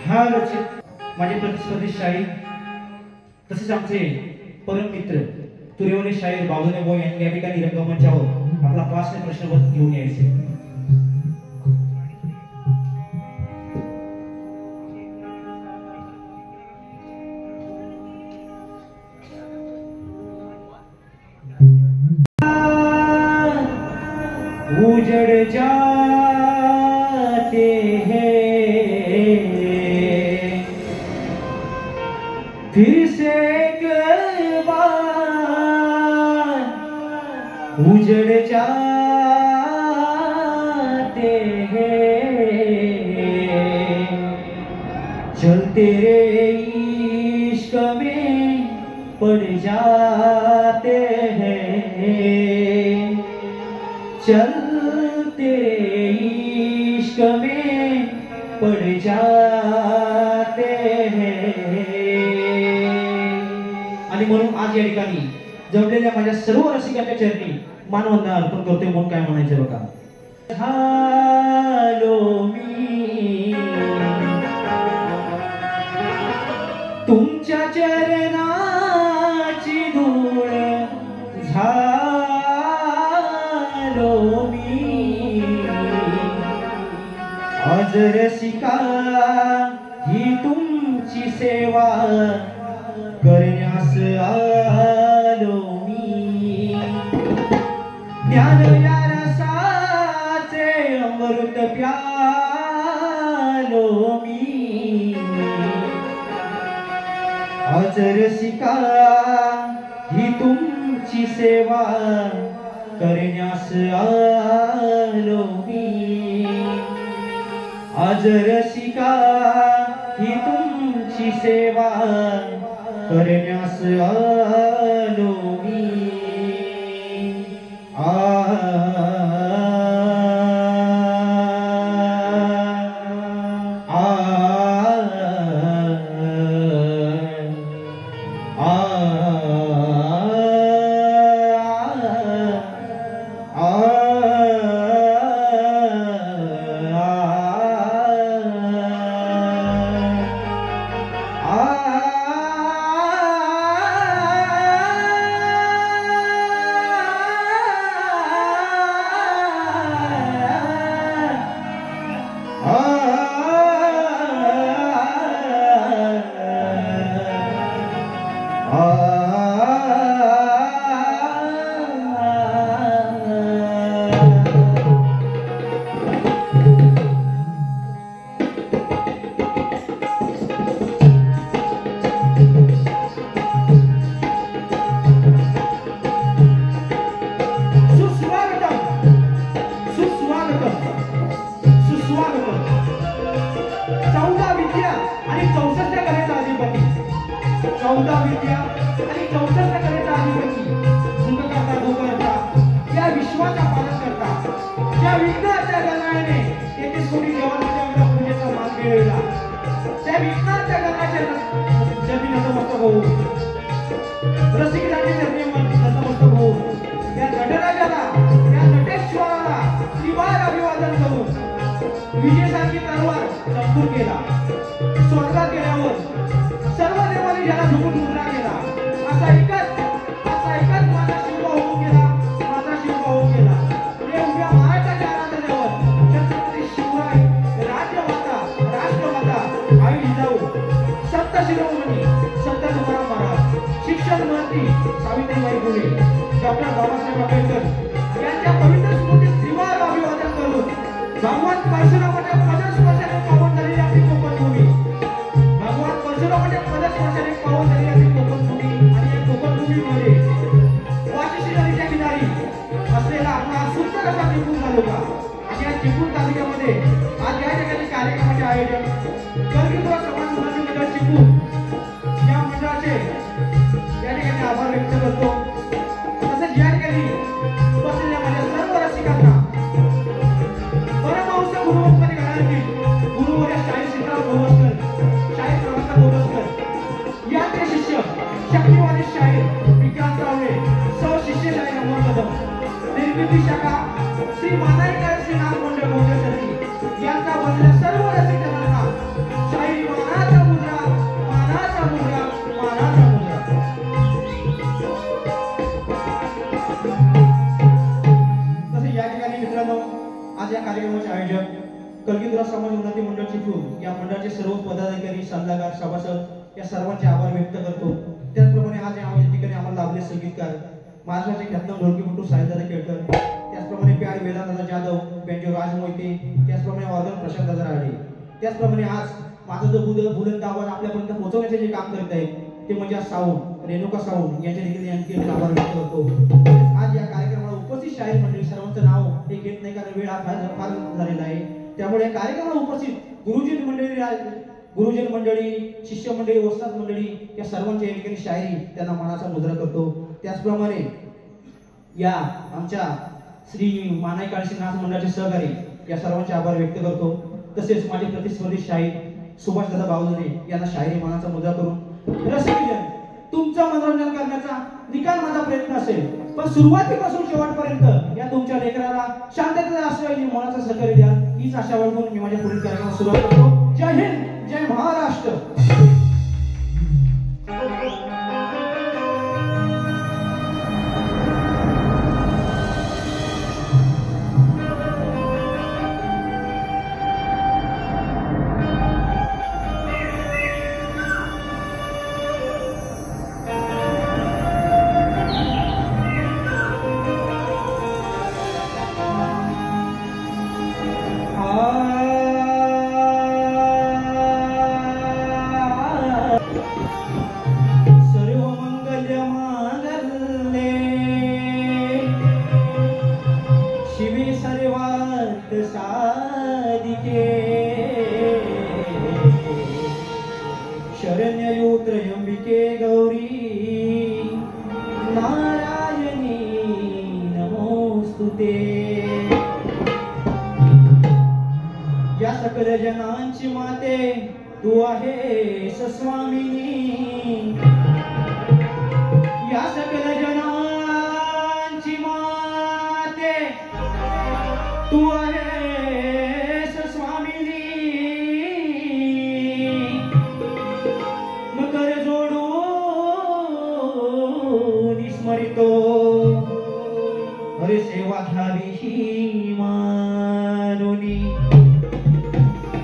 हा रचित माझे प्रतिस्पर्धी शाहीर तसेच आमचे परम मित्र तुरेवले शाहीर बाबूने भाऊ यांनी या ठिकाणी रंगमंचावर आपला 5 प्रश्न घेऊन यायचे। उजड़ जाते हैं फिर से एक बार उजड़ जाते हैं चलते रे इश्क में पड़ जाते हैं चलते इश्क में पड़ जाते हैं। आणि म्हणून आज या ठिकाणी जमलेल्या माझ्या सर्व रसिकांच्या चरणी मानवंदना अर्पण करतोय। म्हणून काय म्हणायचं बघा। झालो मी तुमच्या चरणाची धूळ झालो मी आज रसिका ही तुमची सेवा करण्यास आलो मी ज्ञान या रसाचे अमृत प्यालो मी आज रसिका ही तुमची सेवा करण्यास आलो मी आज रसिका ही तुमची सेवा करण्यास आलो मी विजयसारखी तलवार चंपूर केला स्वर्गात गेल्यावर सर्व देवांनी ज्याला झुकून मुद्रा केला असा एकच माझा शिव होऊन गेला माझा शिव होऊन गेला हे उभ्या महाराष्ट्राच्या आराधनेवर छत्रपती शिवराय राज्यमाता राष्ट्रमाता आई जिजाऊ संत शिरोमणी संत तुकाराम महाराज शिक्षण मंत्री सावित्रीबाई फुले डॉक्टर बाबासाहेब आंबेडकर यांच्या पवित्र स्मृतीस त्रिवार अभिवादन करून भगवान परशुरामाच्या पदस्पर्शाने पावन झालेली आपली कोकण भूमी भगवान परशुरामाच्या पदस्पर्शाने पावन झालेली आपली कोकण भूमी आणि या कोकण भूमीमध्ये वाशिष्ठी नदीच्या किनारी असलेला आपला सुंदर असा चिपळूण तालुका आणि या चिपळूण तालुक्यामध्ये आज या ठिकाणी कार्यक्रमाचे आयोजन कर्कवृत्त समाज उन्नती मंडळ चिपळूण या मंडळाचे या ठिकाणी आभार व्यक्त करतो। तसेच या ठिकाणी बसलेल्या माझ्या सर्व सर्व पदाधिकारी, सल्लागार, सभासद या सर्वांचे आभार व्यक्त करतो. त्याचप्रमाणे आज या ठिकाणी आम्हाला लाभले संगीतकार महाराष्ट्राचे ख्यातनाम ढोलकीपटू साहिलदादा केळकर, त्याचप्रमाणे प्याड वेदांतदादा जाधव, बेंजो राज मोहिते, त्याचप्रमाणे ऑर्गन प्रशांत दादा राडे. त्याचप्रमाणे आज माझा जो बुलंद आवाज आपल्यापर्यंत पोहोचवण्याचे जे काम करत आहेत ते म्हणजे साऊंड, रेणुका साऊंड यांच्या देखील यांचे आभार व्यक्त करतो. आज या कार्यक्रमाला उपस्थित शाहीर मंडळी सर्वांचं नाव हे घेत नाही कारण वेळ फार झालेला आहे. त्यामुळे या कार्यक्रमाला उपस्थित गुरुजन मंडळी, शिष्य मंडळी, वस्ताद मंडळी या सर्वांच्या या ठिकाणी शायरी त्यांना मनाचा मुद्रा करतो. त्याचप्रमाणे या आमच्या श्री मानाई काळशी नाथ मंडळाचे सहकारी या सर्वांचे आभार व्यक्त करतो. तसेच माझे प्रतिस्पर्धी शाहीर सुभाष दादा बावधने यांना शायरी मनाचा मुद्रा करून रसिकजन तुमचं मनोरंजन करण्याचा निकाल माझा प्रयत्न असेल, पण सुरुवातीपासून शेवटपर्यंत या तुमच्या लेकराला शांततेचा आश्रय मनाचा सहकार्य द्या हीच आशा बाळगून मी माझ्या पुढील कार्यक्रमाला सुरुवात करतो. जय हिंद, जय महाराष्ट्र. शरण्ययो त्र्यंबिके गौरी नारायणी नमोस्तुते. या सकल जनांची माते तू आहेस स्वामिनी, या सकल जनांची माते तू आहेस स्वामिनी. मकर जोडून स्मरितो हरे सेवा घ्यावी ही मानुनी.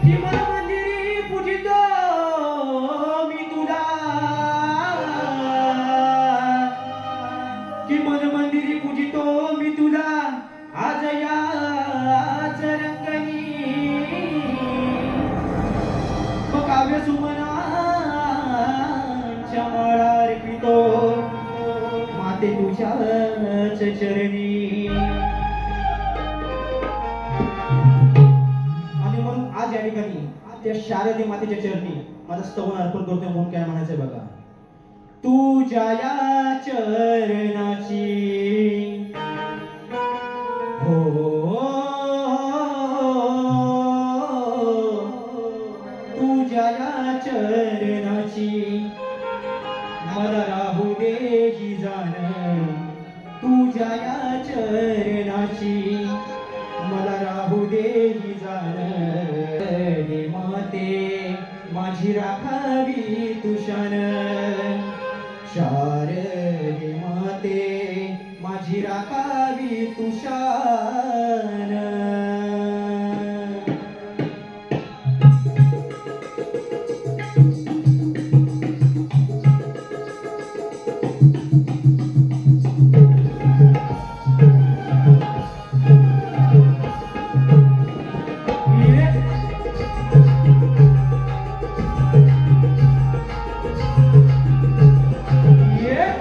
की मन मंदिरी पूजितो मी तुला, की मन मंदिरी पूजितो मी तुला आज याच रंगणी. काव्य सुमनाच्या माळा अर्पितो माते तुझ्याच चरणी. आणि म्हणून आज या ठिकाणी त्या शारदे मातेच्या चरणी माझा स्तवन अर्पण करतोय. म्हणून काय म्हणायचंय बघा. तुझ्या या चरणाची तुझ्या या चरणाची मला राहू दे ही जाण. तुझ्या या चरणाची मला राहू दे ही जाण. रे माते माझी राखावी तुशान, शारदे माते माझी राखावी तुशान. Yeah.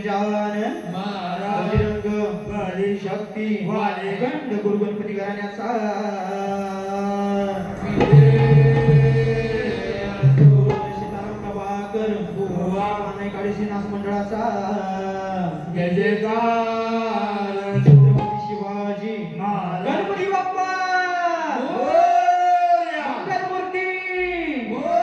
गजानन महाराज बजरंग बली शक्ती वाले गंड गुरु गणपती घराण्याचा सीताराम प्रभाकर बुवा नाही काळीसी नाथ मंडळाचा जय जयकार छत्रपती शिवाजी महाराज गणपती बाप्पा मोरया. मंगलमूर्ती मोरया.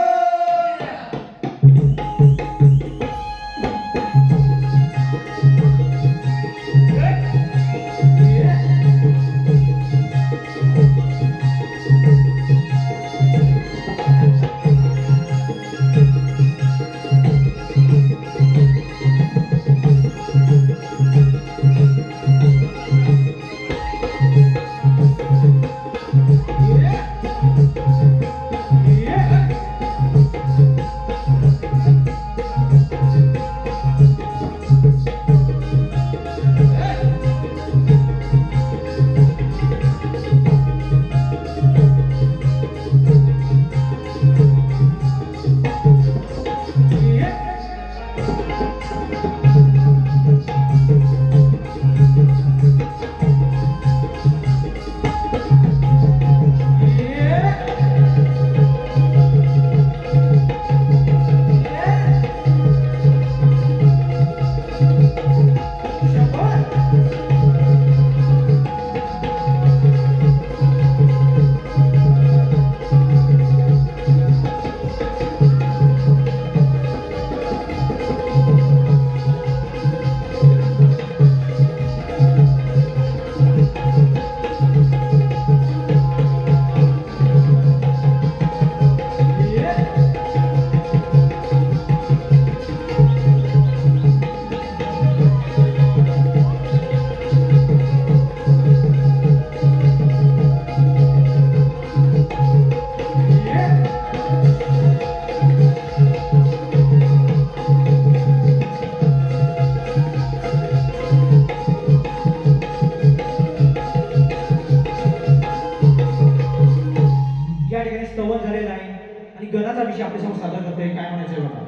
गणाचा विषय आपल्यासमोर सादर करतोय. काय म्हणायचंय बघा.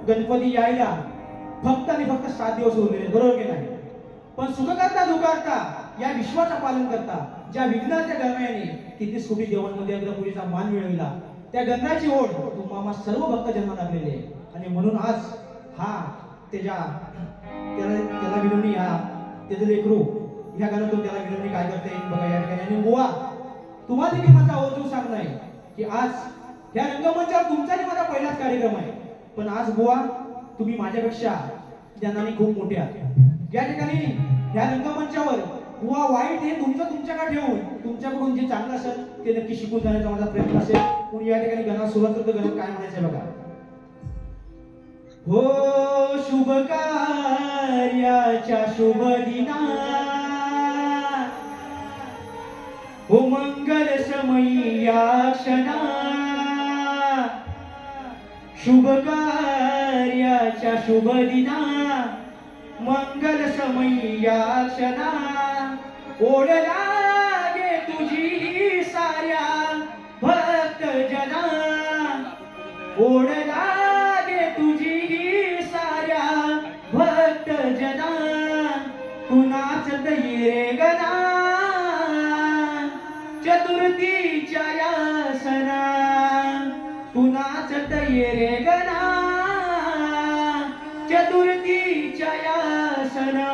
गणपती यायला फक्त आणि फक्त 7 दिवस उरलेले, बरोबर की नाही? पण सुख करता दुःख करता या विश्वाचा पालन करता ज्या विघ्नाच्या गणयाने किती सुखी देवांमध्ये अग्रपुरीचा मान मिळविला त्या गंधाची ओढ तुम्हाला सर्व भक्त जन्म लागलेले आणि म्हणून आज हा त्याला विनवणी हा त्याचं लेकरू ह्या गाण्यातून त्याला विनवणी काय करते बघा या ठिकाणी. आणि बुवा तुम्हाला देखील माझा आवर्जून सांगणं आहे की आज ह्या रंगमंचावर तुमचाही माझा पहिलाच कार्यक्रम आहे. पण आज बुवा तुम्ही माझ्यापेक्षा ज्ञानाने खूप मोठे आहात. या ठिकाणी ह्या रंगमंचावर बुवा वाईट हे तुमच्याकडे ठेवून तुमच्याकडून जे चांगलं असेल ते नक्की शिकून जाण्याचा माझा प्रयत्न असेल. म्हणून या ठिकाणी गाणं सुरुवात करतो. गाणं काय म्हणायचंय बघा. हो शुभ कार्याच्या शुभ दिना हो मंगल समयी या क्षणा शुभ कार्याच्या शुभ दिना मंगल समयी या क्षणा ओढ लागे तुझी साऱ्या भक्त जना ओढ लागे तुझी साऱ्या भक्त जना कुणाच रे गना चतुर्थीच्या या सणा कुणाच रे गना चतुर्थीच्या या सणा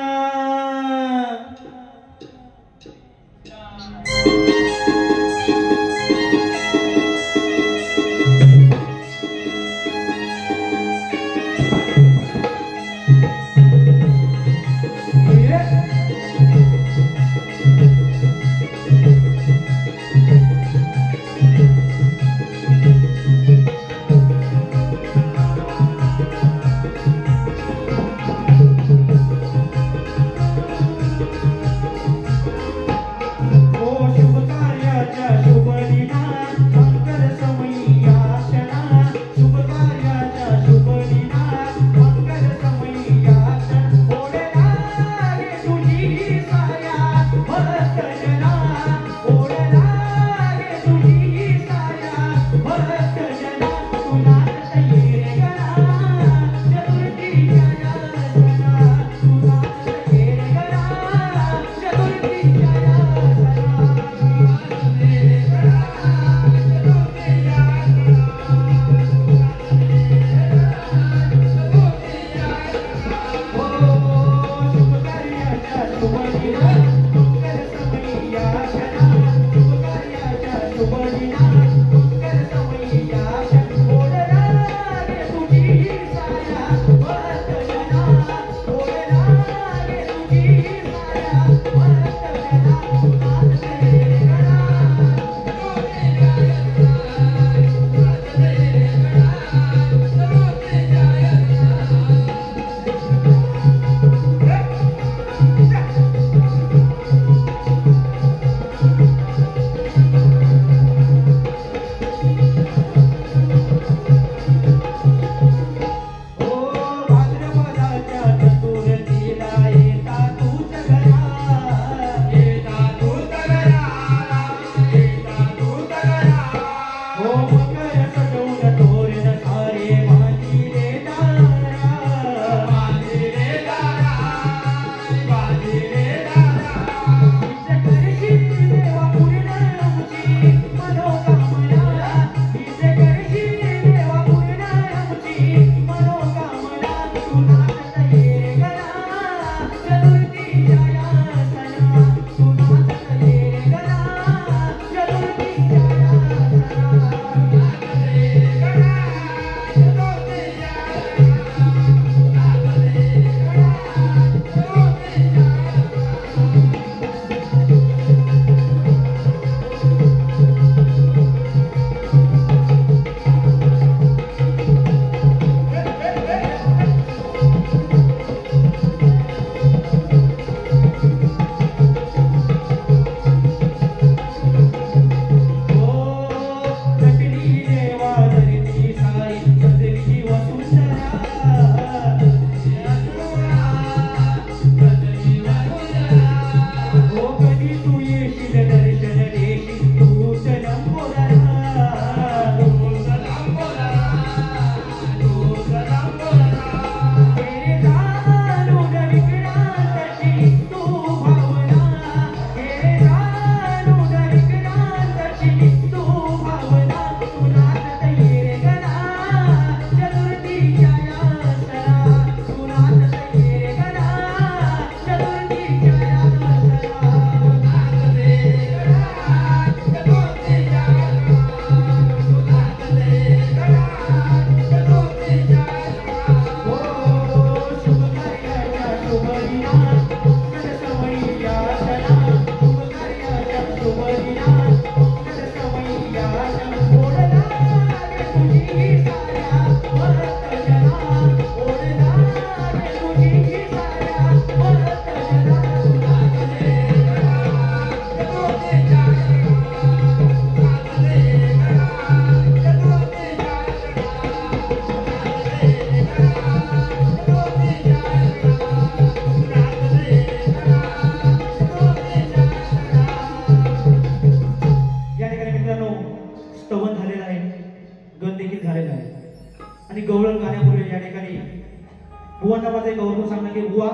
बुवांना माझा एक आवर्जून सांगणं की बुवा,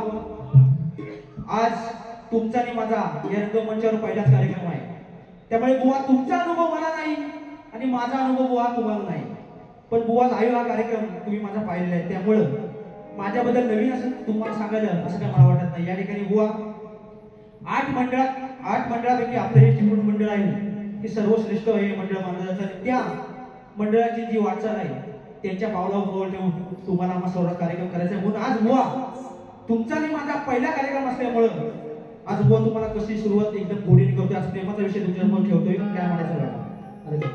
आज तुमचा आणि माझा या रंगमंचावर पहिलाच कार्यक्रम आहे. त्यामुळे बुवा तुमचा अनुभव मला नाही आणि माझा अनुभव बुवा तुम्हाला नाही. पण बुवा लाईव्ह हा कार्यक्रम तुम्ही माझा पाहिलेला आहे, त्यामुळं माझ्याबद्दल नवीन असं तुम्हाला सांगायला असं काय मला वाटत नाही. या ठिकाणी बुवा 8 मंडळापैकी आपलं हे चिपळूण मंडळ आहे, ते सर्वश्रेष्ठ हे मंडळ मानलं जातं. त्या मंडळाची जी वाटचाल आहे त्यांच्या पावलावर पाऊल ठेवून तुम्हाला आम्हा सर्व कार्यक्रम करायचा आहे. म्हणून आज बुवा तुमचा आणि माझा पहिला कार्यक्रम असल्यामुळं आज बुवा तुम्हाला कशी सुरुवात एकदम गोडीने करतोय, आज प्रेमाचा विषय तुमच्यासमोर ठेवतोय. काय म्हणायचं बघा.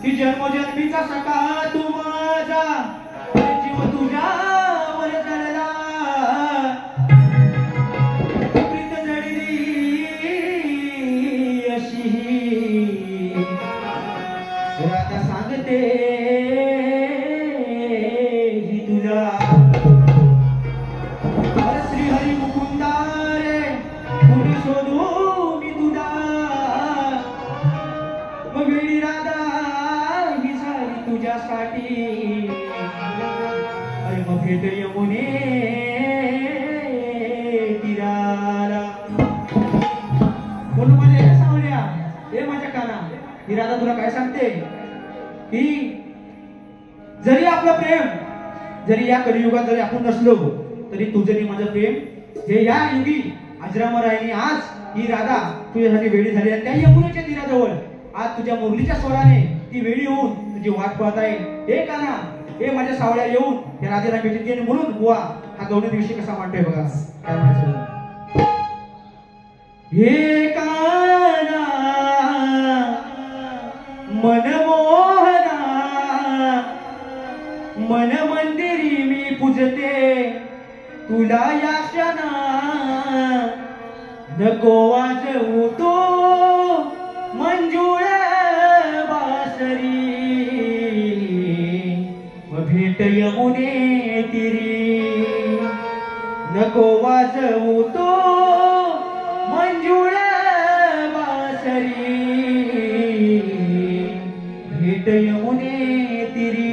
की जन्मोजन्मीचा सखा तू माझा, जीव तुझ्यावर जळला, प्रीत जडली अशी राधा सांगते ही तुला. अरे श्रीहरी मुकुंदा रे, कुठे शोधू मी तुला, मग वेळी राधा तुझ्यासाठी. अरे मग भेट यमुने तीराला. म्हणून माझ्या हे सावल्या, हे माझ्या काना, ही राधा तुला काय सांगते की जरी आपलं प्रेम, जरी या कलियुगात जरी आपण नसलो तरी तुझं आणि माझं प्रेम हे या युगी अजरामर आहे. आणि आज ही राधा तुझ्यासाठी वेळी झाली आहे. त्या यमुनेच्या तीराजवळ आज तुझ्या मुरलीच्या स्वराने ती वेळी होऊन तुझी वाट पाहत आहे. हे काना, हे माझ्या सावळ्या येऊन या राधेला भेटते. आणि म्हणून बुवा हा गौरी दिवशी कसा मांडतोय बघा. काय म्हणायचं. हे काना मनमोहना, मन मंदिरी मी पूजते तुला या क्षणा, नको वाजवू तो मंजुळ बासरी, भेट यमुने तिरी, नको वाजवू तो मंजुळ बासरी, भेट यमुने तिरी.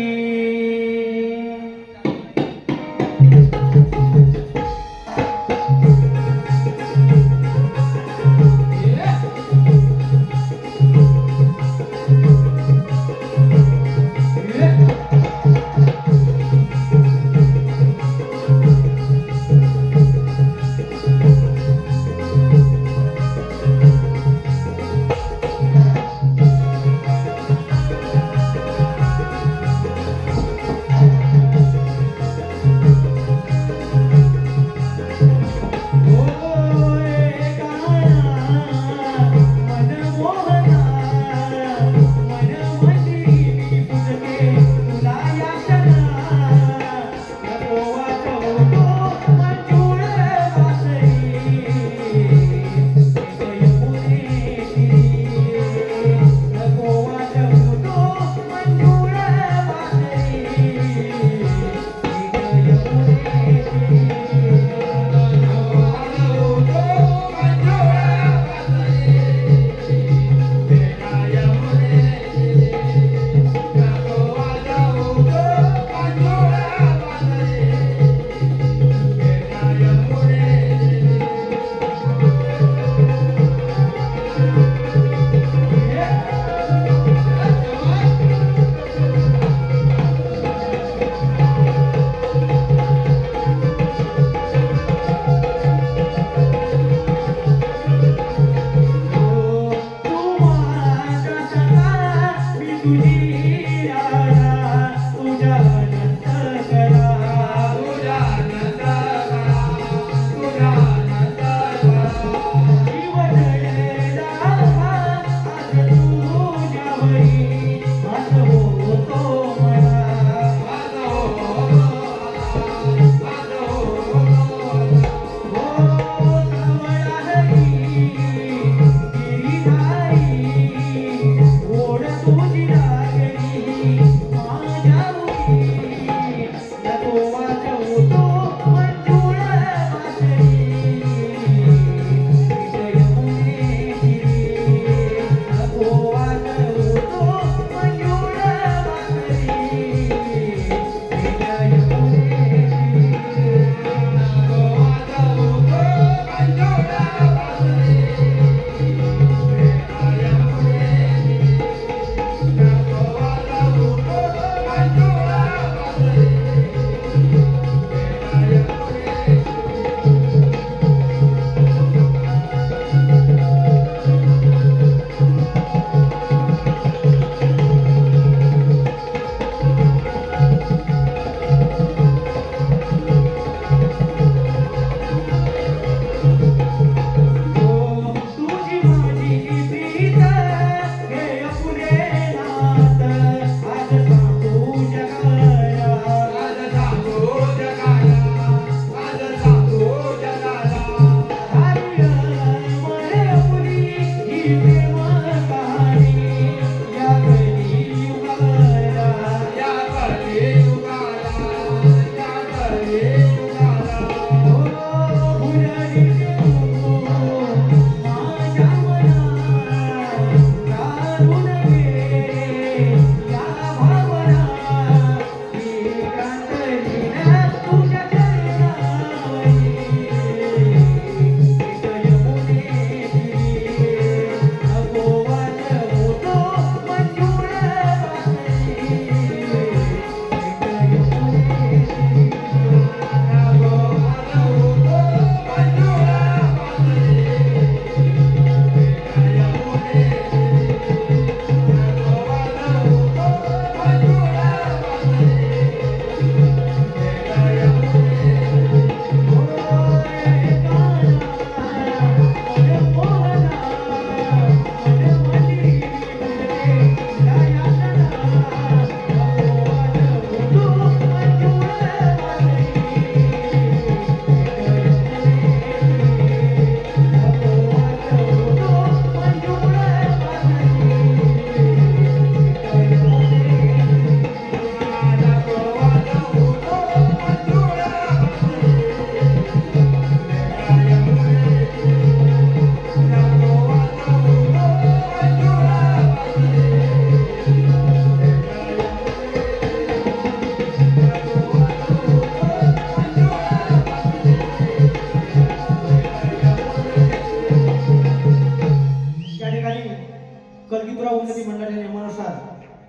सभापती मंडळाच्या नियमानुसार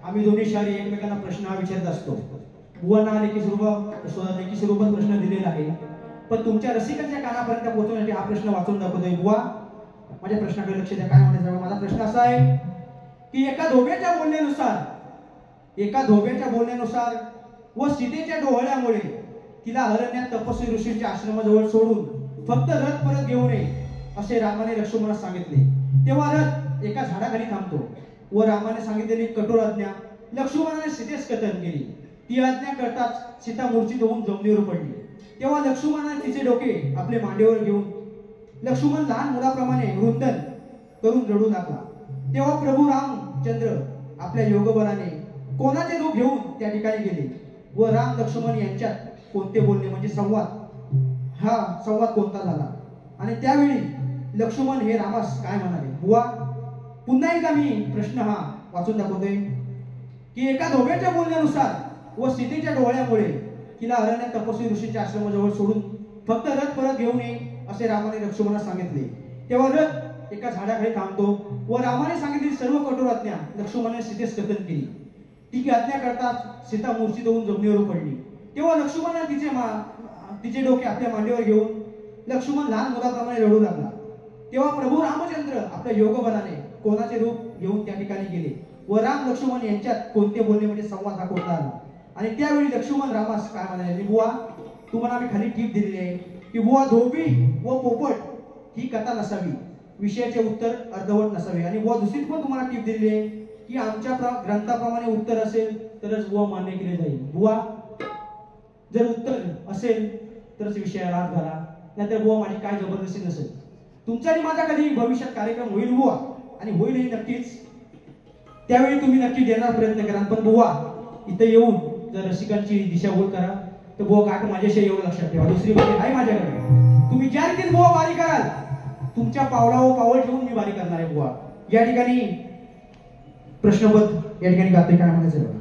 आम्ही दोन्ही शारी एकमेकांना प्रश्न हा विचारत असतो. बुवांना लेखी स्वरूपात प्रश्न दिलेला आहे, पण तुमच्या रसिकांच्या कानापर्यंत पोहोचवण्यासाठी हा प्रश्न वाचून दाखवतोय. बुवा, माझ्या प्रश्नाकडे लक्ष द्या. काय म्हणायचं? माझा प्रश्न असा आहे की एका धोब्याच्या बोलण्यानुसार व सीतेच्या डोहळ्यामुळे तिला अरण्यात तपस्वी ऋषींच्या आश्रमाजवळ सोडून फक्त रथ परत घेऊ नये असे रामाने लक्ष्मणास सांगितले. तेव्हा रथ एका झाडाखाली थांबतो व रामाने सांगितलेली कठोर आज्ञा लक्ष्मणाने सीतेस कथन केली. ती आज्ञा करताच सीता मूर्छित होऊन जमिनीवर पडली. तेव्हा लक्ष्मणाने तिचे डोके आपले मांडीवर घेऊन लक्ष्मण लहान मुलाप्रमाणे रुंदन करून रडू लागला. तेव्हा प्रभू रामचंद्र आपल्या योगबलाने कोणाचे रूप घेऊन त्या ठिकाणी गेले व राम लक्ष्मण यांच्यात कोणते बोलणे म्हणजे संवाद कोणता झाला आणि त्यावेळी लक्ष्मण हे रामास काय म्हणाले? बुवा, पुन्हा एकदा मी प्रश्न हा वाचून दाखवतोय की एका धोब्याच्या बोलण्यानुसार व सीतेच्या डोळ्यामुळे तिला अरण्यात तपस्वी ऋषीच्या आश्रमाजवळ सोडून फक्त रथ परत घेऊ नये असे रामाने लक्ष्मणास सांगितले. तेव्हा रथ एका झाडाखाली थांबतो व रामाने सांगितलेली सर्व कठोर आज्ञा लक्ष्मणाने सीतेस कथन केली. ती आज्ञा करताच सीता मूर्छित होऊन जमिनीवर पडली. तेव्हा लक्ष्मणाने तिचे डोके आपल्या मांडीवर घेऊन लक्ष्मण लहान मुलाप्रमाणे रडू लागला. तेव्हा प्रभू रामचंद्र आपल्या योगबलाने कोणाचे रूप घेऊन त्या ठिकाणी गेले व राम लक्ष्मण यांच्यात कोणते बोलणे म्हणजे संवाद हा कोणता आला आणि त्यावेळी लक्ष्मण रामास काय म्हणाले? बुवा, तुम्हाला आम्ही खाली टीप दिलेली आहे की बुवा, धोबी व पोपट ही कथा नसावी, विषयाचे उत्तर अर्धवट नसावे. आणि बुवा, दुसरी पण तुम्हाला टीप दिलेली आहे की आमच्या ग्रंथाप्रमाणे उत्तर असेल तरच बुवा मान्य केले जाईल. बुवा, जर उत्तर असेल तरच विषयाला हात घाला, नाहीतर बुवा माझी काय जबरदस्ती नसेल. तुमचा आणि माझा कधी भविष्यात कार्यक्रम होईल बुवा, आणि होईलही नक्कीच. त्यावेळी तुम्ही नक्की देणार प्रयत्न करा. पण बुवा, इथं येऊन जर रसिकांची दिशाभूल करा तर बुवा गाठ माझ्याशी एवढं लक्षात ठेवा. दुसरी बाजू आहे माझ्याकडे. तुम्ही ज्या रीतीने बुवा वारी कराल तुमच्या पावलावर पावल ठेवून मी वारी करणार आहे बुवा. या ठिकाणी प्रश्नपद या ठिकाणी गाते. काय म्हणायचं बघा.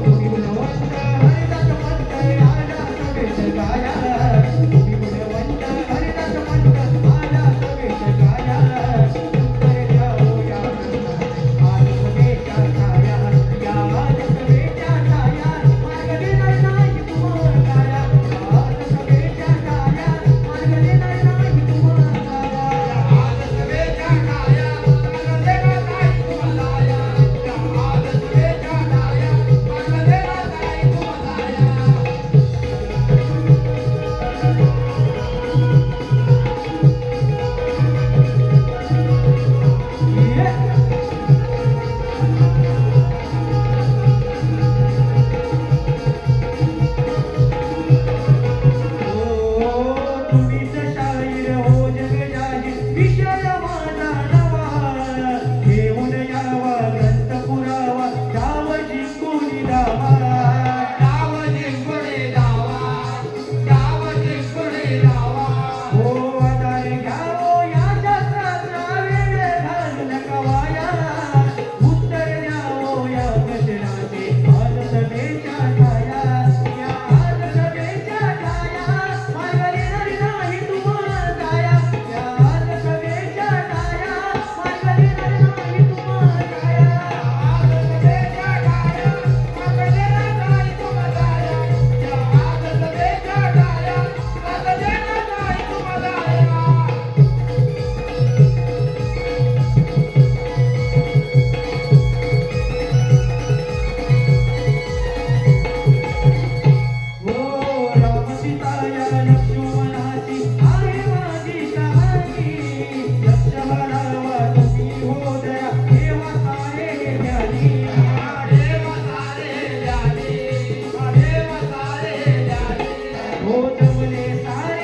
तुम्ही गुणवंत हरिदास म्हणतय जमले सारे